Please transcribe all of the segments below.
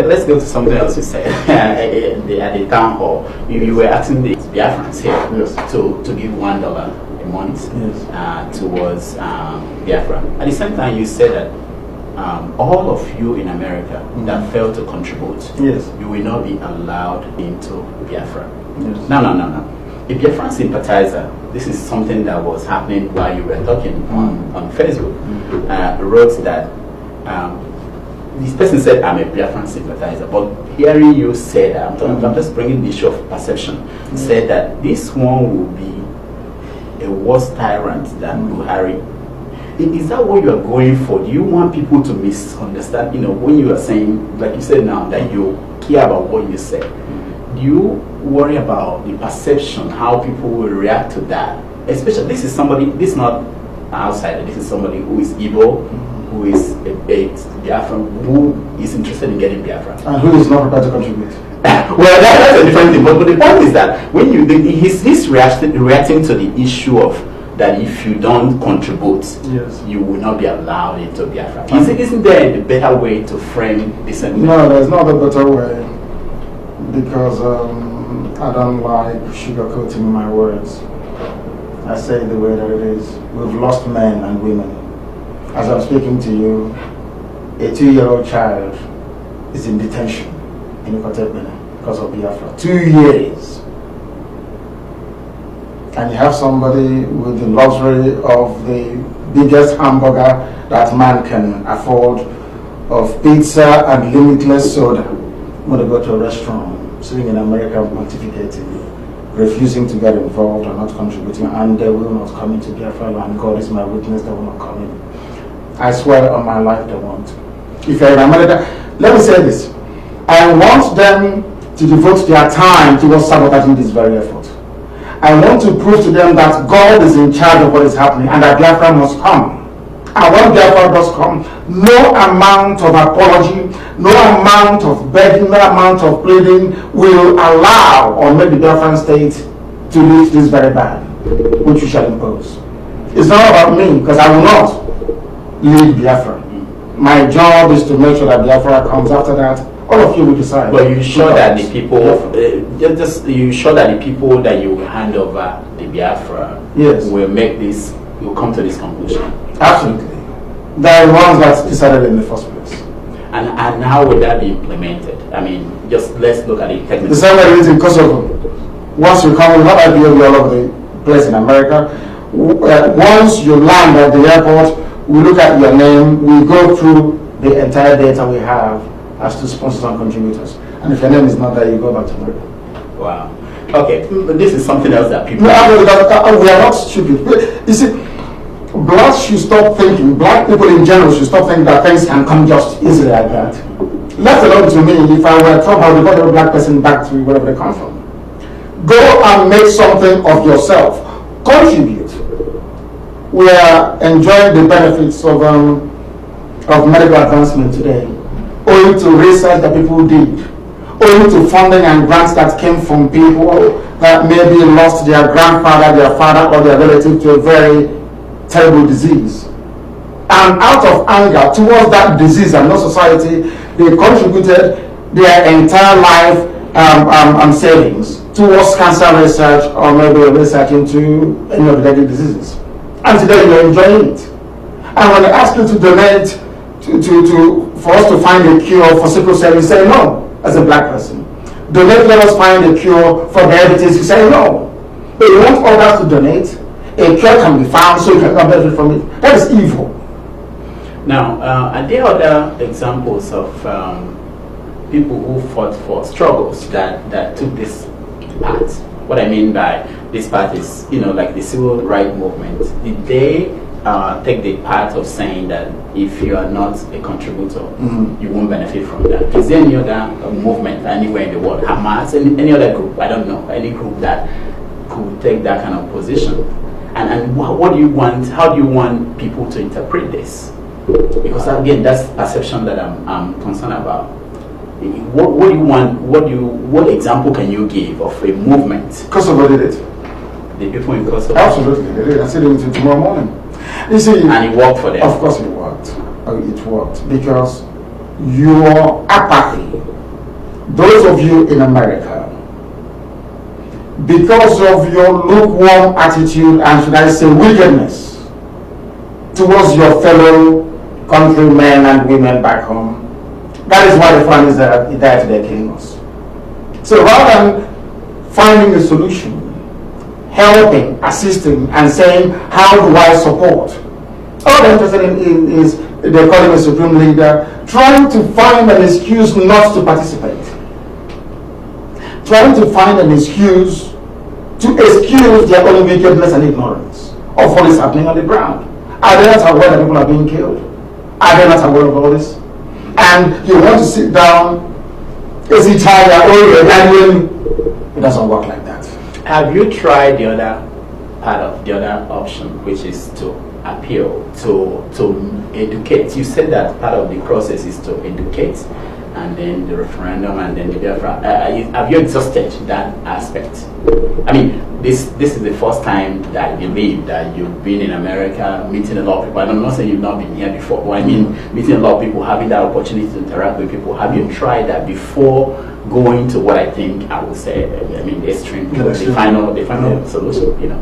let's go to something else you said. at the town hall, you were asking the Biafrans here to give $1 a month towards Biafra. At the same time, you said that all of you in America that failed to contribute, you will not be allowed into Biafra. Yes. No. A Biafran sympathizer, this is something that was happening while you were talking on Facebook, wrote that this person said, I'm a Biafran sympathizer, but hearing you say that, I'm just bringing the issue of perception, said that this one will be a worse tyrant than Buhari. Is that what you are going for? Do you want people to misunderstand? You know, when you are saying, like you said now, that you care about what you say, do you worry about the perception, how people will react to that? Especially, this is somebody, this is not an outsider, this is somebody who is Igbo, who is a Biafran, who is interested in getting Biafra. And who is not prepared to contribute. Well, that's a different thing, but the point is that when he's reacting to the issue of that if you don't contribute, you will not be allowed into Biafra. Isn't there a better way to frame this? No, there's not a better way, because I don't like sugarcoating my words. I say it the way that it is. We've lost men and women. As I'm speaking to you, a 2-year-old child is in detention in Nnamdi because of Biafra. 2 years. And you have somebody with the luxury of the biggest hamburger that man can afford, of pizza and limitless soda. When they go to a restaurant, sitting in America, pontificating, refusing to get involved or not contributing, and they will not come into Biafra, and God is my witness, they will not come in. I swear on my life they won't. If you're in America, let me say this. I want them to devote their time towards sabotaging this very effort. I want to prove to them that God is in charge of what is happening and that Biafra must come. And when Biafra does come, no amount of apology, no amount of begging, no amount of pleading will allow or make the Biafran state to reach this very ban, which we shall impose. It's not about me, because I will not lead Biafra. My job is to make sure that Biafra comes. After that, all of you will decide. But you sure that the people, you sure that the people that you hand over the Biafra will make this, will come to this conclusion? Absolutely. They are the ones that decided in the first place. And how would that be implemented? I mean, just let's look at it technically. The same way it is in Kosovo. Once you come, we have IPOB all over the place in America. Once you land at the airport, we look at your name, we go through the entire data we have as to sponsors and contributors. And if your name is not there, you go back to America. Wow. Okay, this is something else that people... No, we are not stupid. You see, blacks should stop thinking, black people in general should stop thinking that things can come just easily like that. Left alone to me, if I were a Trump, I would report every black person back to wherever they come from. Go and make something of yourself. Contribute. We are enjoying the benefits of medical advancement today, owing to research that people did, owing to funding and grants that came from people that maybe lost their grandfather, their father, or their relative to a very terrible disease. And out of anger towards that disease and no society, they contributed their entire life savings towards cancer research or maybe research into any of the deadly diseases. And today you're enjoying it. And when they ask you to donate for us to find a cure for sickle cell, you say no as a black person. Donate, let us find a cure for diabetes, you say no. But you want others to donate, a cure can be found so you can benefit from it. That is evil. Now, are there other examples of people who fought for struggles that took this path? What I mean by this path is, you know, like the civil rights movement. Did they take the path of saying that if you are not a contributor, you won't benefit from that? Is there any other movement anywhere in the world, Hamas, any other group, I don't know, any group that could take that kind of position? And what do you want, how do you want people to interpret this? Because again, that's perception that I'm concerned about. What do you want? What example can you give of a movement? Kosovo did it. The people in Kosovo? Absolutely, they did. I said it tomorrow morning. You see, and it worked for them. Of course it worked. It worked because your apathy, those of you in America, because of your lukewarm attitude and, should I say, wickedness towards your fellow countrymen and women back home. That is why the families are there today killing us. So rather than finding a solution, helping, assisting, and saying, how do I support? All they're interested in is, they call him a supreme leader, trying to find an excuse not to participate. Trying to find an excuse to excuse their own wickedness and ignorance of what is happening on the ground. Are they not aware that people are being killed? Are they not aware of all this? And you want to sit down, is it tired? It doesn't work like that. Have you tried the other part of the other option, which is to appeal, to educate? You said that part of the process is to educate, and then the referendum, and then the Biafra. Have you exhausted that aspect? I mean, this is the first time that I believe that you've been in America, meeting a lot of people. I'm not saying you've not been here before, but I mean meeting a lot of people, having that opportunity to interact with people. Have you tried that before going to what I think I would say, I mean, the extreme, the final solution, you know?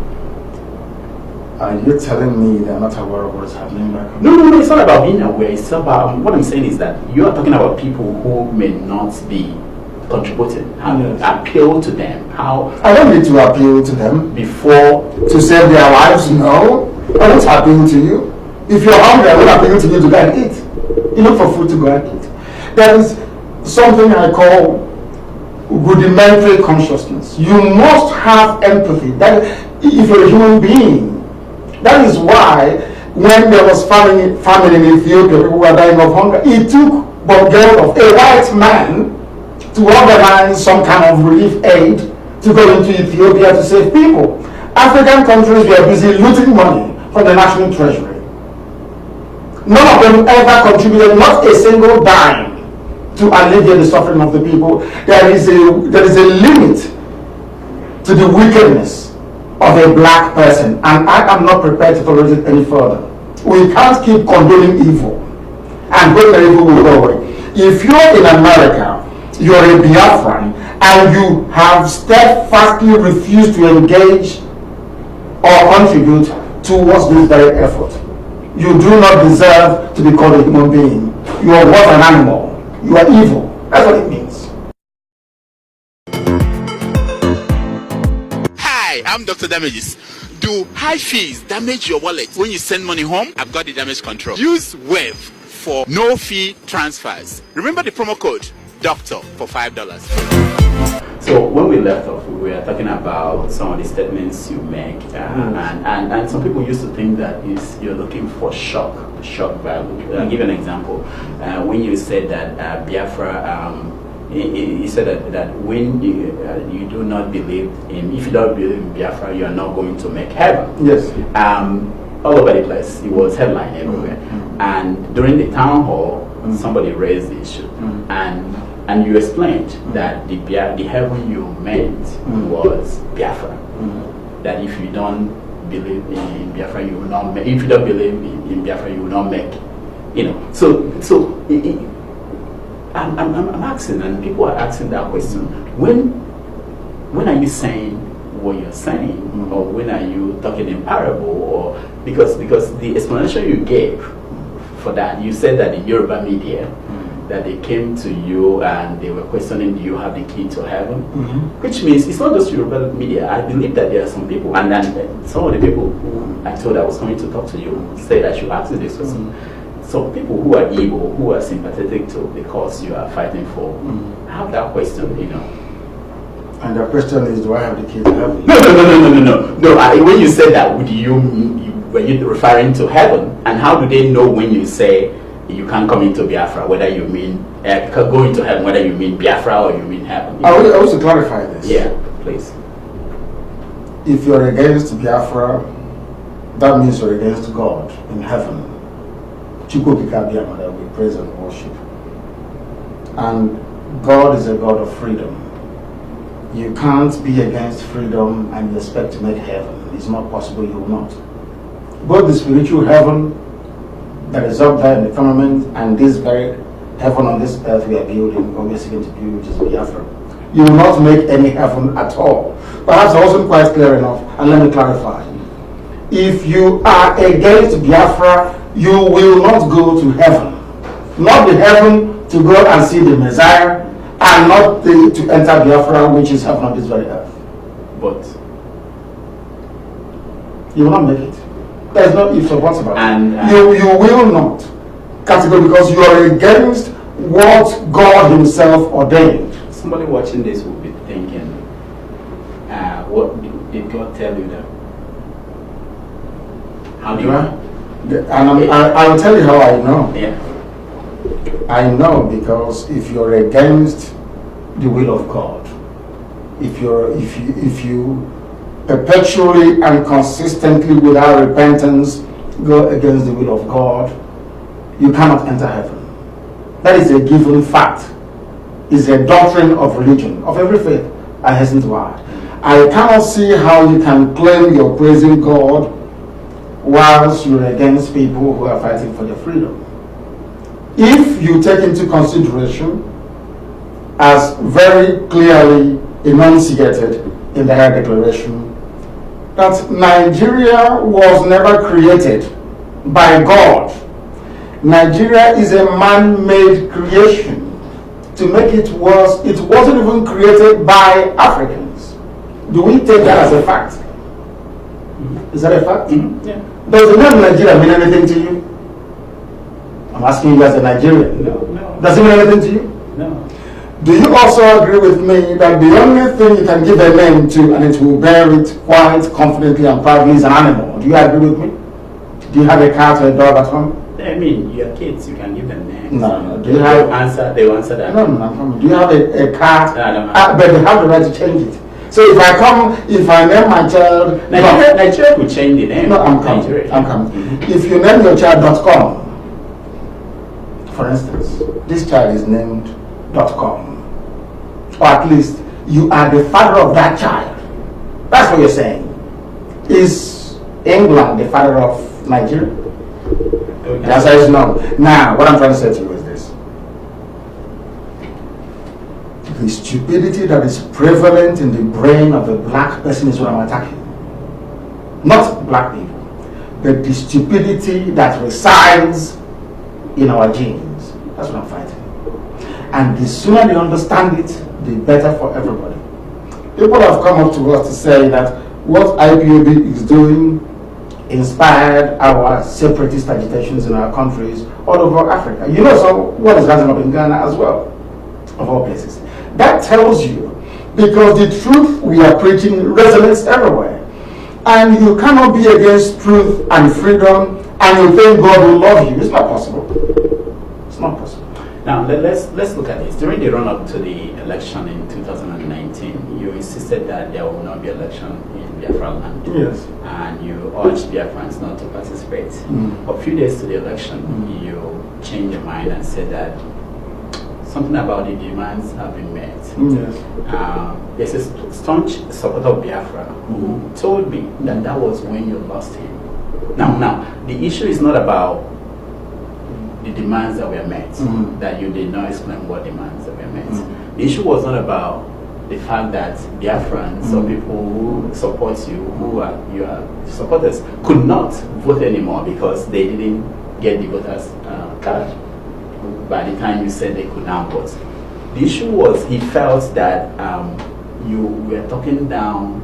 Are you telling me they're not aware of what's happening back home? No, it's not about being aware. It's about, what I'm saying is that you are talking about people who may not be contributing. How appeal to them? How? I don't need to appeal to them before to save their lives. No, I won't appeal to you. If you're hungry, I will appeal to you to go and eat. You look for food to go and eat. There is something I call rudimentary consciousness. You must have empathy. That if you're a human being. That is why when there was famine in Ethiopia, people were dying of hunger. It took Bob Geldof, a white man, to organize some kind of relief aid to go into Ethiopia to save people. African countries were busy looting money from the national treasury. None of them ever contributed, not a single dime, to alleviate the suffering of the people. There is a limit to the wickedness of a black person, and I am not prepared to tolerate it any further. We can't keep condoning evil and hope that evil will go away. If you're in America, you're a Biafran, and you have steadfastly refused to engage or contribute towards this very effort, you do not deserve to be called a human being. You are what, an animal. You are evil. That's what it means. Hi, I'm Dr. Damages. Do high fees damage your wallet when you send money home? I've got the damage control. Use Wave for no fee transfers. Remember the promo code DOCTOR for $5. So when we left off, we were talking about some of the statements you make, and some people used to think that you're looking for shock value. I'll give you an example. When you said that Biafra, you said that when you do not believe in, if you don't believe in Biafra, you are not going to make heaven. Yes. All over the place, it was headline everywhere. And during the town hall, somebody raised the issue, and you explained that the heaven you meant was Biafra. That if you don't believe in Biafra, you will not make. If you don't believe in Biafra, you will not make. You know. So I'm asking, and people are asking that question. When are you saying what you're saying, or when are you talking in parable, or because the explanation you gave for that, you said that the Yoruba media, that they came to you and they were questioning, do you have the key to heaven? Which means it's not just Yoruba media. I believe that there are some people, and then some of the people who I told I was coming to talk to you said I should ask you this question. Some people who are evil, who are sympathetic to the cause you are fighting for, have that question, you know. And the question is, do I have the key to heaven? No. When you said that, were you referring to heaven? And how do they know when you say you can't come into Biafra, whether you mean go into heaven, whether you mean Biafra or you mean heaven? I want to clarify this. Yeah, please. If you're against Biafra, that means you're against God in heaven. That we praise and worship. And God is a God of freedom. You can't be against freedom and you expect to make heaven. It's not possible, you will not. Both the spiritual heaven that is up there in the firmament and this very heaven on this earth we are building, or we are seeking to build, which is Biafra. You will not make any heaven at all. Perhaps I wasn't quite clear enough, and let me clarify. If you are against Biafra, you will not go to heaven. Not the heaven to go and see the Messiah, and not to enter Biafra, which is heaven on this very earth. But you will not make it. There's no ifs or buts about it. And you will not. Categorically, because you are against what God Himself ordained. somebody watching this will be thinking, what did God tell you that? How do you know? And I will tell you how I know. Yeah. I know because if you're against the will of God, if you perpetually and consistently without repentance go against the will of God, you cannot enter heaven. That is a given fact. It's a doctrine of religion, of every faith. I hasten to add. I cannot see how you can claim you're praising God whilst you're against people who are fighting for their freedom. If you take into consideration, as very clearly enunciated in the High Declaration, that Nigeria was never created by God. Nigeria is a man-made creation. To make it worse, it wasn't even created by Africans. Do we take that as a fact? Mm-hmm. Is that a fact? Mm-hmm. Yeah. Does the name Nigeria mean anything to you? I'm asking you as a Nigerian. No. Does it mean anything to you? No. Do you also agree with me that the only thing you can give a name to, and it will bear it quite confidently and proudly, is an animal? Do you agree with me? Do you have a cat or a dog at home? I mean, your kids, you can give them names. No. Do you have answer? They will answer that. No. Do you have a cat? No, I don't have. But they have the right to change it. So if I name my child... Nigeria could change the name. No, I'm coming. Mm-hmm. If you name your child .com, for instance, this child is named .com. Or at least, you are the father of that child. That's what you're saying. Is England the father of Nigeria? The answer is no. Now, what I'm trying to say to you is this. The stupidity that is prevalent in the brain of a black person is what I'm attacking. Not black people, but the stupidity that resides in our genes. That's what I'm fighting. And the sooner they understand it, the better for everybody. People have come up to us to say that what IPOB is doing inspired our separatist agitations in our countries all over Africa. You know, so what is rising up in Ghana as well, of all places. That tells you, because the truth we are preaching resonates everywhere. And you cannot be against truth and freedom and you think God will love you. It's not possible. It's not possible. Now, let's look at this. During the run-up to the election in 2019, you insisted that there will not be election in Biafra land. Yes. And you urged Biafrans not to participate. A few days to the election, you changed your mind and said that something about the demands have been met. Yes. There's a staunch supporter of Biafra who told me that that was when you lost him. Now, the issue is not about the demands that were met, that you did not explain what demands that were met. The issue was not about the fact that Biafrans or people who support you, who are your supporters, could not vote anymore because they didn't get the voters card by the time you said they could now vote. The issue was he felt that you were talking down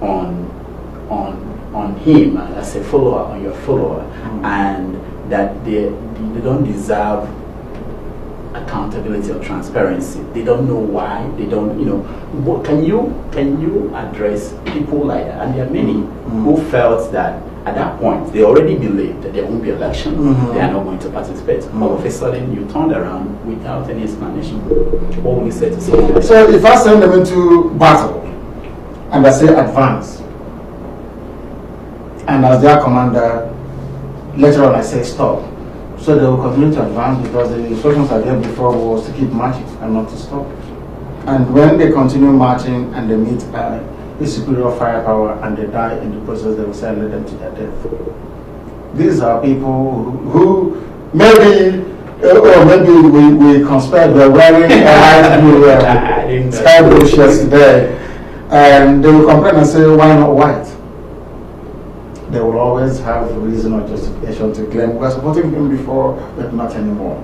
on him as a follower, on your follower, and that they don't deserve accountability or transparency. They don't know why. They don't, What, can you address people like that? And there are many who felt that at that point they already believed that there won't be election. They are not going to participate. All of a sudden, you turned around without any explanation. What will you say to someone like that? So if I send them into battle and I say advance, and as their commander, later on I say stop. So they will continue to advance because the instructions I gave before was to keep marching and not to stop. And when they continue marching and they meet a superior firepower and they die in the process, they will say, let them to their death. These are people who maybe Or maybe we conspired. We're wearing light blue sky blue shirts today, and they will complain and say, "Why not white?" They will always have a reason or justification to claim we were supporting him before, but not anymore.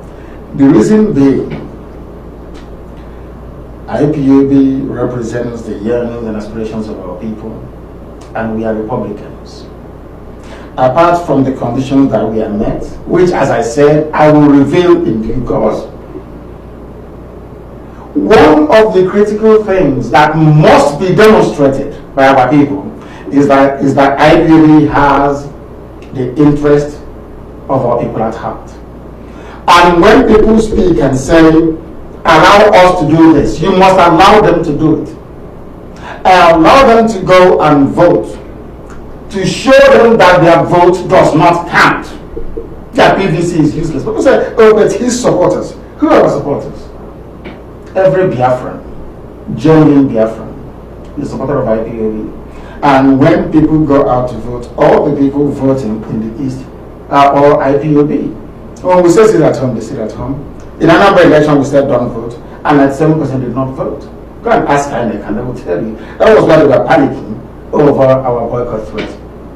The reason being, IPOB represents the yearnings and aspirations of our people, and we are Republicans. Apart from the conditions that we are met, which, as I said, I will reveal in due course, one of the critical things that must be demonstrated by our people is that IPOB has the interest of our people at heart. And when people speak and say, allow us to do this, you must allow them to do it. Allow them to go and vote, to show them that their vote does not count. That PVC is useless. People say, oh, but his supporters. Who are our supporters? Every Biafran, genuine Biafran, is a supporter of IPOB. And when people go out to vote, all the people voting in the East are all IPOB. When we say sit at home, they sit at home. In another election, we said don't vote, and 97% did not vote. Go and ask INEC, and they will tell you. That was why they were panicking over our boycott threat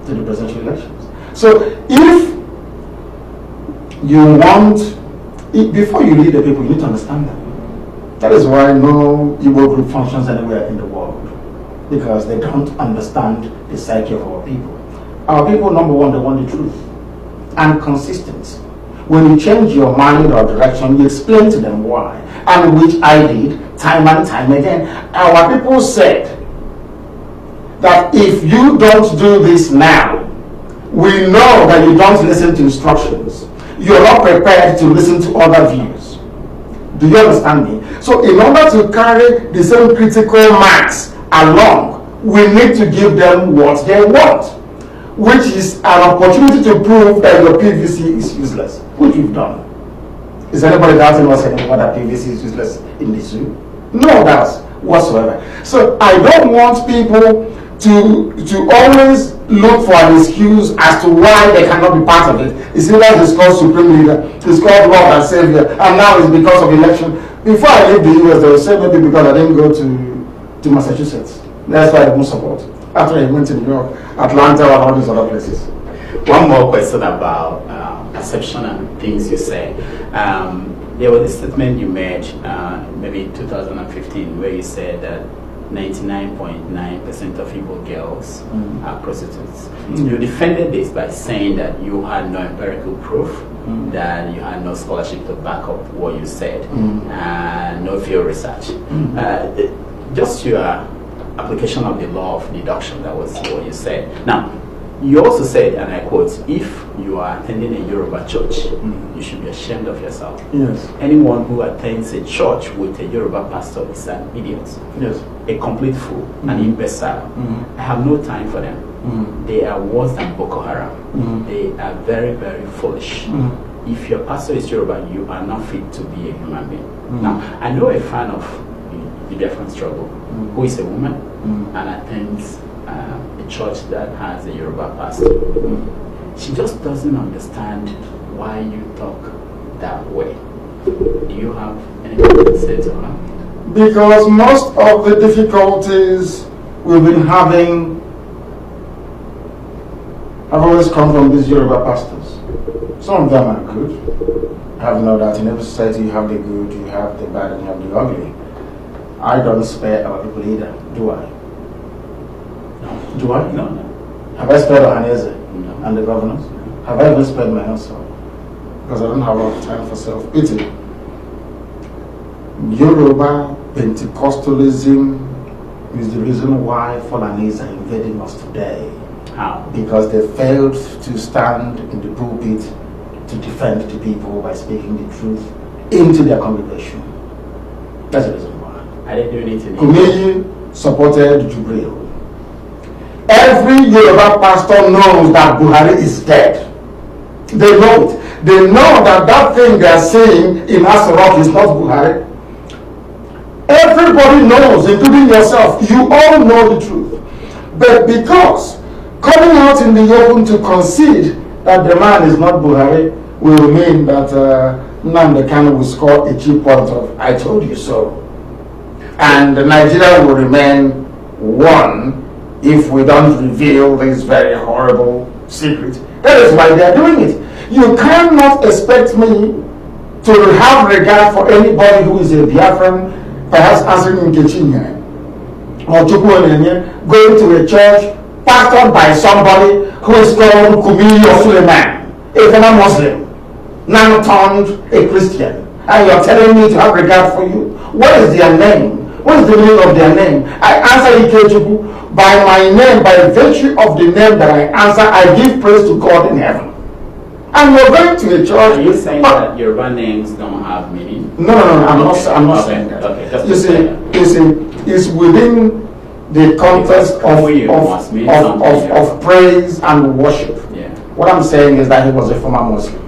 to the presidential elections. So if you want, before you lead the people, you need to understand them. That is why no Igbo group functions anywhere in the world, because they don't understand the psyche of our people. Our people, number one, they want the truth and consistency. When you change your mind or direction, you explain to them why, and which I did time and time again. Our people said that if you don't do this now, we know that you don't listen to instructions. You're not prepared to listen to other views. Do you understand me? So in order to carry the same critical mass along, we need to give them what they want, which is an opportunity to prove that your PVC is useless, which we've done. Is anybody doubting us anymore that PVC is useless in the zoo? No doubts whatsoever. So I don't want people to always look for an excuse as to why they cannot be part of it. It's either he's called Supreme Leader, he's called Lord and Savior, and now it's because of election. Before I leave the US, they will say maybe because I didn't go to Massachusetts. That's why I didn't support. After I went to New York, Atlanta, and all these other places. One more question about perception and things you say. There was a statement you made maybe in 2015 where you said that 99.9% of Igbo girls are prostitutes. You defended this by saying that you had no empirical proof, that you had no scholarship to back up what you said, and no field research. Just your application of the law of deduction, that was what you said. Now, you also said, and I quote, if you are attending a Yoruba church, you should be ashamed of yourself. Yes. Anyone who attends a church with a Yoruba pastor is an idiot. Yes. A complete fool, an imbecile. I have no time for them. They are worse than Boko Haram. They are very, very foolish. If your pastor is Yoruba, you are not fit to be a human being. Now, I know a fan of the Biafran struggle, who is a woman and attends a church that has a Yoruba pastor. She just doesn't understand why you talk that way. Do you have anything to say to her? Because most of the difficulties we've been having have always come from these Yoruba pastors. Some of them are good. I have no doubt in every society you have the good, you have the bad, and you have the ugly. I don't spare our people either, do I? No. Do I? No, no. Have I spared Ohaneze and the governors? Have I even spared my own soul? Because I don't have a lot of time for self-pity. Yoruba Pentecostalism is the reason why Fulanese are invading us today. How? Because they failed to stand in the pulpit to defend the people by speaking the truth into their congregation. That's the reason why. Are they doing it in Kumeyi supported Jubril. Every Yoruba pastor knows that Buhari is dead. They know it. They know that that thing they are saying in Asorok is not Buhari. Everybody knows, including yourself. You all know the truth. But because coming out in the open to concede that the man is not Buhari will mean that Nnamdi Kanu will score a cheap point of "I told you so," and Nigeria will remain one if we don't reveal this very horrible secret. That is why they are doing it. You cannot expect me to have regard for anybody who is a Biafran, perhaps answering Nkechi or Chukwu, going to a church pastored by somebody who is called Kumi or Suleiman, a former Muslim, now turned a Christian, and you're telling me to have regard for you? What is their name? What is the meaning of their name? I answer Ikechukwu by my name, by virtue of the name that I answer. I give praise to God in heaven. And you're going to a church. Are you saying that Yoruba names don't have meaning? No, I'm not saying that. Okay, you see, it's within the context of praise and worship. Yeah. What I'm saying is that he was a former Muslim,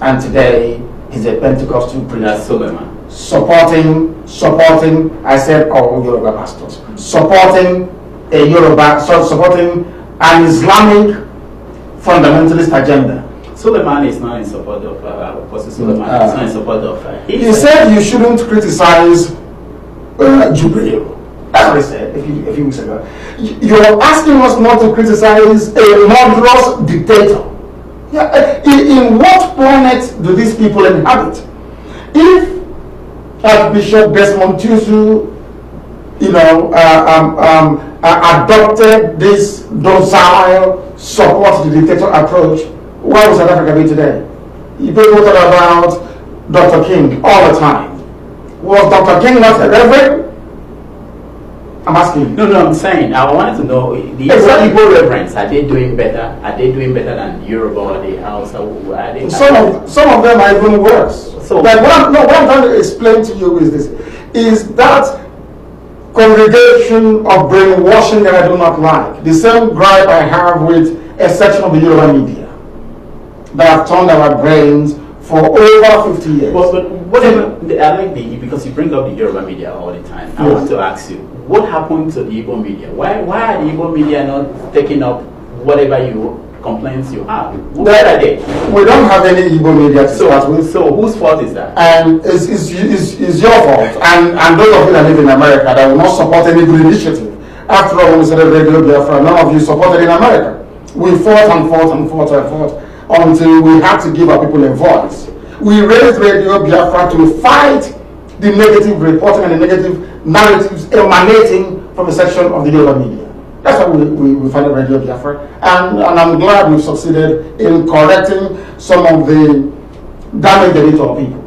and today he's a Pentecostal preacher. That's Suleiman. Supporting, I said all Yoruba pastors, supporting an Islamic fundamentalist agenda. Suleiman is not in support of Apostle Suleiman. He's not in support of. He said you shouldn't criticize Jubril. That's what he said a few weeks ago. You're asking us not to criticize a murderous dictator. Yeah, in what planet do these people inhabit? If Archbishop Desmond Tutu, adopted this docile support the dictator approach, where would South Africa be today? People talk about Dr. King all the time. Was Dr. King not a reverend? I'm asking you. No, I'm saying, I wanted to know, the Igbo reverends, are they doing better? Are they doing better than Yoruba or the Hausa? Some of them are even worse. So, like what I'm trying to explain to you is this, is that congregation of brainwashing that I do not like. The same gripe I have with a section of the Yoruba media that have turned our brains for over 50 years. But whatever, I like because you bring up the Yoruba media all the time. I want to ask you, what happened to the Igbo media? Why are the Igbo media not taking up whatever complaints you have? Where are they? We don't have any Igbo media to start with. So whose fault is that? And it's your fault. And those of you that live in America that will not support any good initiative. After all, when we started Radio Biafra, none of you supported in America. We fought until we had to give our people a voice. We raised Radio Biafra to fight the negative reporting and the negative narratives emanating from a section of the Yoruba media. That's why we founded Radio Biafra, and I'm glad we've succeeded in correcting some of the damage they did to our people.